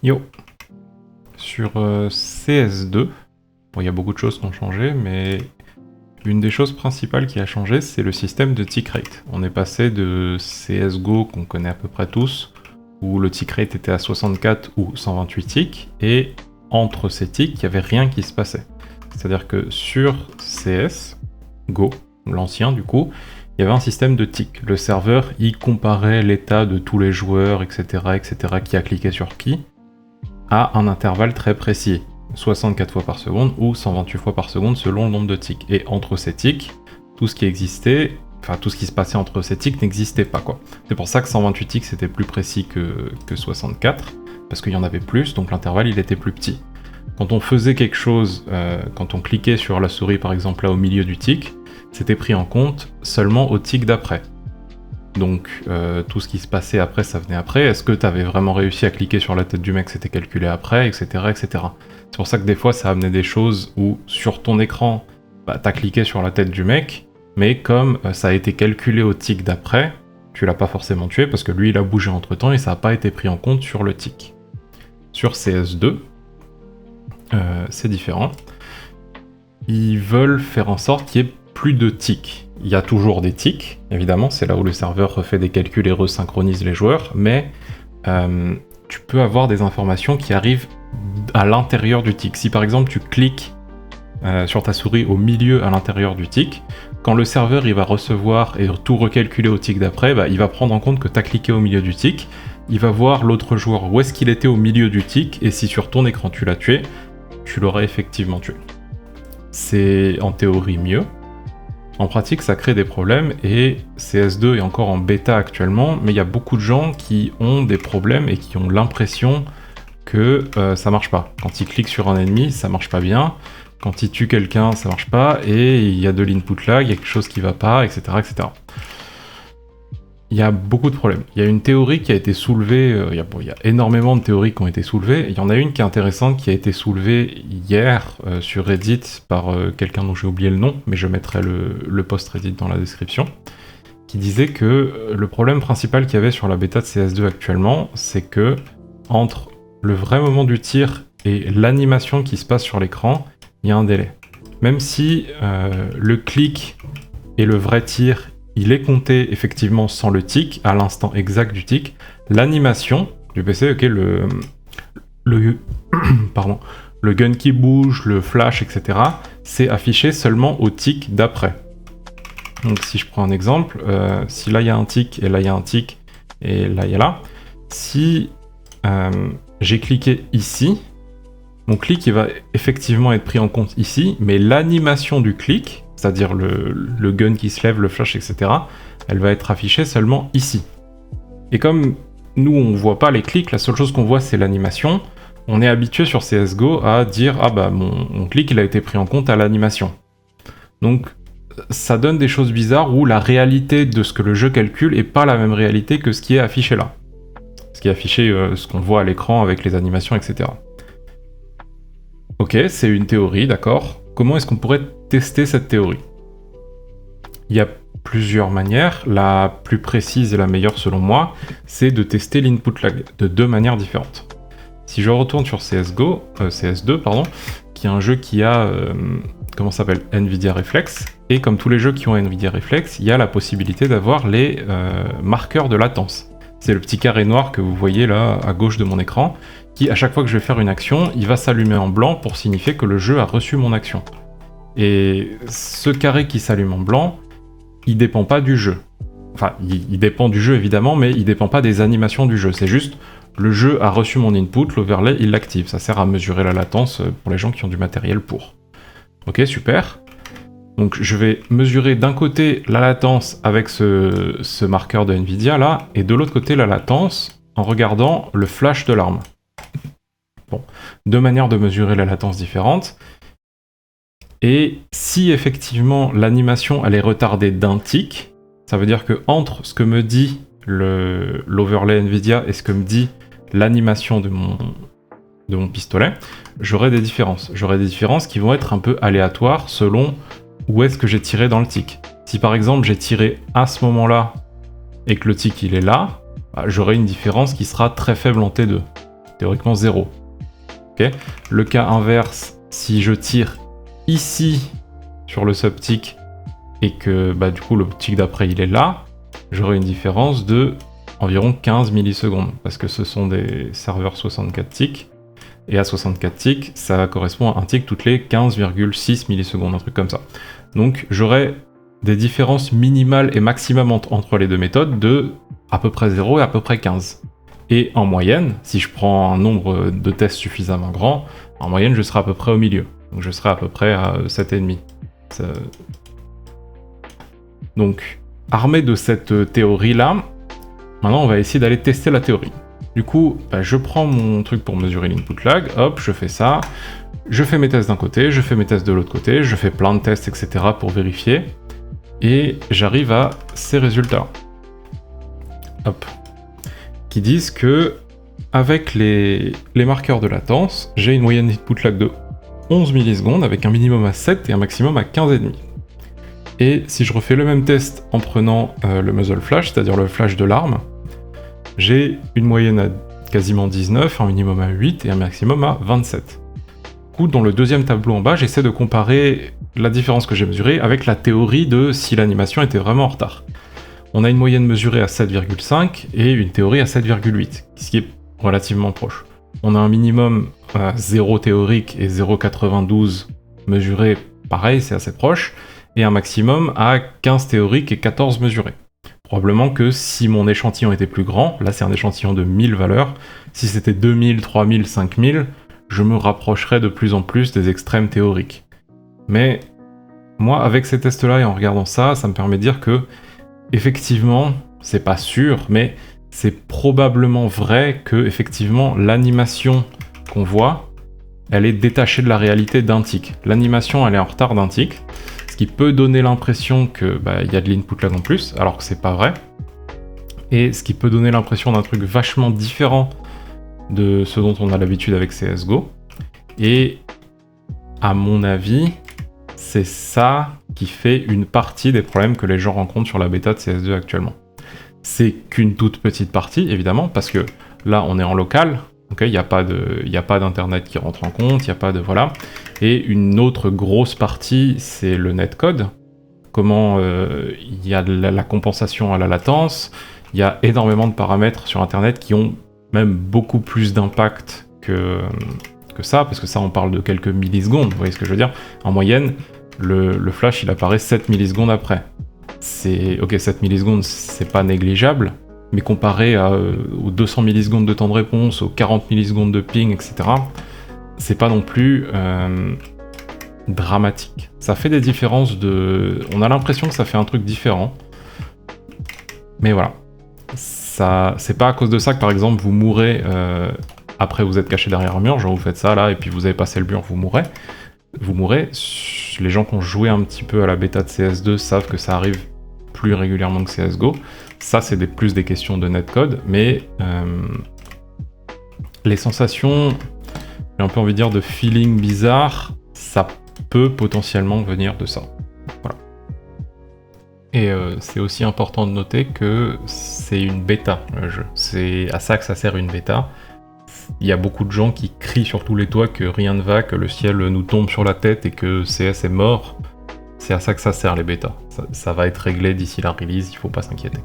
Yo. Sur CS2, bon, il y a beaucoup de choses qui ont changé, mais une des choses principales qui a changé, c'est le système de tick rate. On est passé de CSGO, qu'on connaît à peu près tous, où le tick rate était à 64 ou 128 ticks, et entre ces ticks, il n'y avait rien qui se passait. C'est-à-dire que sur CSGO, l'ancien du coup, il y avait un système de ticks. Le serveur, il comparait l'état de tous les joueurs, etc., qui a cliqué sur qui, à un intervalle très précis, 64 fois par seconde ou 128 fois par seconde selon le nombre de ticks. Et entre ces ticks, tout ce qui existait, enfin tout ce qui se passait entre ces ticks n'existait pas quoi. C'est pour ça que 128 ticks c'était plus précis que 64, parce qu'il y en avait plus, donc l'intervalle il était plus petit. Quand on faisait quelque chose, quand on cliquait sur la souris par exemple là au milieu du tick, c'était pris en compte seulement au tick d'après. Donc tout ce qui se passait après, ça venait après. Est-ce que tu avais vraiment réussi à cliquer sur la tête du mec, c'était calculé après, etc., etc. C'est pour ça que des fois, ça amenait des choses où sur ton écran, bah, t'as cliqué sur la tête du mec, mais comme ça a été calculé au tick d'après, tu l'as pas forcément tué parce que lui, il a bougé entre-temps et ça n'a pas été pris en compte sur le tick. Sur CS2, c'est différent. Ils veulent faire en sorte qu'il y ait plus de ticks. Il y a toujours des ticks, évidemment, c'est là où le serveur refait des calculs et resynchronise les joueurs, mais tu peux avoir des informations qui arrivent à l'intérieur du tick. Si par exemple tu cliques sur ta souris au milieu à l'intérieur du tick, quand le serveur il va recevoir et tout recalculer au tick d'après, bah, il va prendre en compte que tu as cliqué au milieu du tick, il va voir l'autre joueur où est-ce qu'il était au milieu du tick, et si sur ton écran tu l'as tué, tu l'aurais effectivement tué. C'est en théorie mieux. En pratique, ça crée des problèmes et CS2 est encore en bêta actuellement, mais il y a beaucoup de gens qui ont des problèmes et qui ont l'impression que ça marche pas. Quand ils cliquent sur un ennemi, ça marche pas bien. Quand ils tuent quelqu'un, ça marche pas et il y a de l'input lag, il y a quelque chose qui va pas, etc., etc. Il y a beaucoup de problèmes. Il y a une théorie qui a été soulevée, il y a énormément de théories qui ont été soulevées. Il y en a une qui est intéressante qui a été soulevée hier sur Reddit par quelqu'un dont j'ai oublié le nom, mais je mettrai le post Reddit dans la description, qui disait que le problème principal qu'il y avait sur la bêta de CS2 actuellement, c'est que entre le vrai moment du tir et l'animation qui se passe sur l'écran, il y a un délai. Même si le clic et le vrai tir, il est compté effectivement sans le tick, à l'instant exact du tick, l'animation du PC, ok, pardon, le gun qui bouge, le flash, etc., c'est affiché seulement au tick d'après. Donc si je prends un exemple, si là il y a un tick, et là il y a un tick, et là il y a là, si j'ai cliqué ici, mon clic il va effectivement être pris en compte ici, mais l'animation du clic, c'est-à-dire le gun qui se lève, le flash, etc., elle va être affichée seulement ici. Et comme nous, on voit pas les clics, la seule chose qu'on voit, c'est l'animation, on est habitué sur CSGO à dire « Ah bah, mon clic, il a été pris en compte à l'animation. » Donc, ça donne des choses bizarres où la réalité de ce que le jeu calcule est pas la même réalité que ce qui est affiché là. Ce qui est affiché, ce qu'on voit à l'écran avec les animations, etc. Ok, c'est une théorie, d'accord. Comment est-ce qu'on pourrait tester cette théorie? Il y a plusieurs manières. La plus précise et la meilleure selon moi, c'est de tester l'input lag de deux manières différentes. Si je retourne sur CS2, qui est un jeu qui a, comment ça s'appelle, NVIDIA Reflex, et comme tous les jeux qui ont NVIDIA Reflex, il y a la possibilité d'avoir les marqueurs de latence. C'est le petit carré noir que vous voyez là à gauche de mon écran, qui à chaque fois que je vais faire une action, il va s'allumer en blanc pour signifier que le jeu a reçu mon action. Et ce carré qui s'allume en blanc, il dépend pas du jeu. Enfin, il dépend du jeu évidemment, mais il dépend pas des animations du jeu. C'est juste, le jeu a reçu mon input, l'overlay, il l'active. Ça sert à mesurer la latence pour les gens qui ont du matériel pour. Ok, super. Donc je vais mesurer d'un côté la latence avec ce marqueur de NVIDIA là, et de l'autre côté la latence en regardant le flash de l'arme. Bon, deux manières de mesurer la latence différentes. Et si effectivement l'animation elle est retardée d'un tick, ça veut dire que entre ce que me dit l'overlay NVIDIA et ce que me dit l'animation de mon pistolet, j'aurai des différences. J'aurai des différences qui vont être un peu aléatoires selon où est-ce que j'ai tiré dans le tick. Si par exemple j'ai tiré à ce moment-là et que le tick il est là, bah, j'aurai une différence qui sera très faible en T2. théoriquement 0. Okay. Le cas inverse, si je tire ici sur le subtick et que bah, du coup le tick d'après il est là, j'aurai une différence de environ 15 millisecondes parce que ce sont des serveurs 64 ticks et à 64 ticks ça correspond à un tick toutes les 15,6 millisecondes, un truc comme ça. Donc j'aurai des différences minimales et maximum entre les deux méthodes de à peu près 0 et à peu près 15. Et en moyenne, si je prends un nombre de tests suffisamment grand, en moyenne je serai à peu près au milieu. Donc je serai à peu près à 7,5. Donc, armé de cette théorie-là, maintenant on va essayer d'aller tester la théorie. Du coup, bah, je prends mon truc pour mesurer l'input lag, hop, je fais ça, je fais mes tests d'un côté, je fais mes tests de l'autre côté, je fais plein de tests, etc. pour vérifier, et j'arrive à ces résultats. Hop. Qui disent que, avec les marqueurs de latence, j'ai une moyenne d'input lag de 11 millisecondes, avec un minimum à 7 et un maximum à 15,5. Et si je refais le même test en prenant le muzzle flash, c'est-à-dire le flash de l'arme, j'ai une moyenne à quasiment 19, un minimum à 8 et un maximum à 27. Du coup, dans le deuxième tableau en bas, j'essaie de comparer la différence que j'ai mesurée avec la théorie de si l'animation était vraiment en retard. On a une moyenne mesurée à 7,5 et une théorie à 7,8, ce qui est relativement proche. On a un minimum à 0 théorique et 0,92 mesuré, pareil, c'est assez proche, et un maximum à 15 théoriques et 14 mesurés. Probablement que si mon échantillon était plus grand, là c'est un échantillon de 1000 valeurs, si c'était 2000, 3000, 5000, je me rapprocherais de plus en plus des extrêmes théoriques. Mais moi, avec ces tests-là et en regardant ça, ça me permet de dire que effectivement, c'est pas sûr, mais c'est probablement vrai que effectivement l'animation qu'on voit, elle est détachée de la réalité d'un tick. L'animation, elle est en retard d'un tick, ce qui peut donner l'impression que y a de l'input lag en plus, alors que c'est pas vrai. Et ce qui peut donner l'impression d'un truc vachement différent de ce dont on a l'habitude avec CSGO. Et à mon avis, c'est ça qui fait une partie des problèmes que les gens rencontrent sur la bêta de CS2 actuellement. C'est qu'une toute petite partie, évidemment, parce que là, on est en local, okay, il n'y a pas d'internet qui rentre en compte, il n'y a pas de... voilà. Et une autre grosse partie, c'est le netcode. Comment il y a de la compensation à la latence, il y a énormément de paramètres sur Internet qui ont même beaucoup plus d'impact que ça, parce que ça, on parle de quelques millisecondes, vous voyez ce que je veux dire? En moyenne, le flash, il apparaît 7 millisecondes après. Ok, 7 millisecondes, c'est pas négligeable, mais comparé aux 200 millisecondes de temps de réponse, aux 40 millisecondes de ping, etc., c'est pas non plus dramatique. Ça fait des différences on a l'impression que ça fait un truc différent, mais voilà. C'est pas à cause de ça que, par exemple, vous mourrez après vous êtes caché derrière un mur, genre vous faites ça là, et puis vous avez passé le mur, vous mourrez. Les gens qui ont joué un petit peu à la bêta de CS2 savent que ça arrive plus régulièrement que CSGO. Ça, c'est plus des questions de netcode, mais les sensations, j'ai un peu envie de dire de feeling bizarre, ça peut potentiellement venir de ça. Voilà. Et c'est aussi important de noter que c'est une bêta, le jeu. C'est à ça que ça sert une bêta. Il y a beaucoup de gens qui crient sur tous les toits que rien ne va, que le ciel nous tombe sur la tête et que CS est mort. C'est à ça que ça sert les bêtas. Ça va être réglé d'ici la release, il faut pas s'inquiéter.